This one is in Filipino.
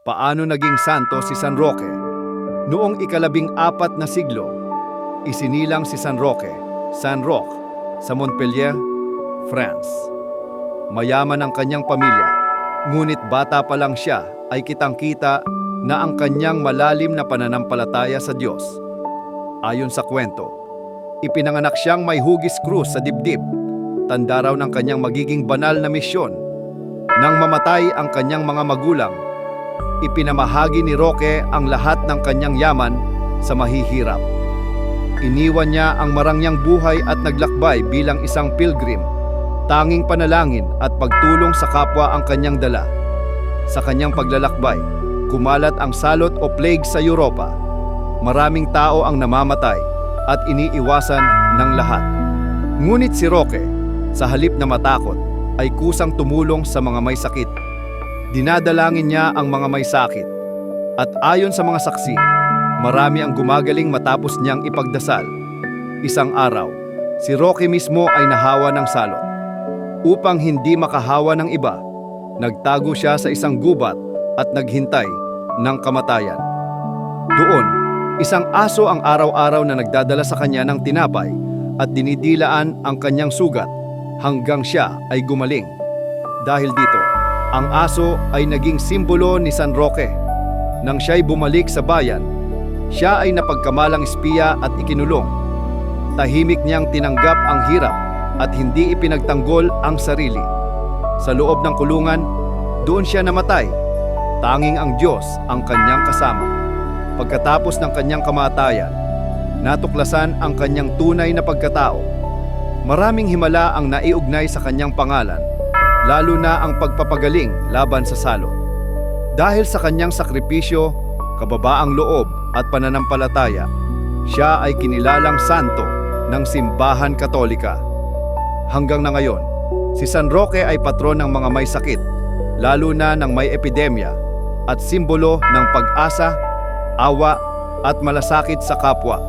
Paano naging santo si San Roque? Noong ika-14 na siglo, isinilang si San Roque, San Roque, sa Montpellier, France. Mayaman ang kanyang pamilya, ngunit bata pa lang siya ay kitang-kita na ang kanyang malalim na pananampalataya sa Diyos. Ayon sa kwento, ipinanganak siyang may hugis krus sa dibdib, tanda raw ng kanyang magiging banal na misyon. Nang mamatay ang kanyang mga magulang, ipinamahagi ni Roque ang lahat ng kanyang yaman sa mahihirap. Iniwan niya ang marangyang buhay at naglakbay bilang isang pilgrim. Tanging panalangin at pagtulong sa kapwa ang kanyang dala. Sa kanyang paglalakbay, kumalat ang salot o plague sa Europa. Maraming tao ang namamatay at iniiwasan ng lahat. Ngunit si Roque, sa halip na matakot, ay kusang tumulong sa mga may sakit. Dinadalangin niya ang mga may sakit. At ayon sa mga saksi, marami ang gumagaling matapos niyang ipagdasal. Isang araw, si Roque mismo ay nahawa ng salot. Upang hindi makahawa ng iba, nagtago siya sa isang gubat at naghintay ng kamatayan. Doon, isang aso ang araw-araw na nagdadala sa kanya ng tinapay at dinidilaan ang kanyang sugat hanggang siya ay gumaling. Dahil dito, ang aso ay naging simbolo ni San Roque. Nang siya'y bumalik sa bayan, siya ay napagkamalang espiya at ikinulong. Tahimik niyang tinanggap ang hirap at hindi ipinagtanggol ang sarili. Sa loob ng kulungan, doon siya namatay. Tanging ang Diyos ang kanyang kasama. Pagkatapos ng kanyang kamatayan, natuklasan ang kanyang tunay na pagkatao. Maraming himala ang naiugnay sa kanyang pangalan, lalo na ang pagpapagaling laban sa salot. Dahil sa kanyang sakripisyo, kababaang loob at pananampalataya, siya ay kinilalang santo ng Simbahan Katolika. Hanggang na ngayon, si San Roque ay patron ng mga may sakit, lalo na ng may epidemya, at simbolo ng pag-asa, awa at malasakit sa kapwa.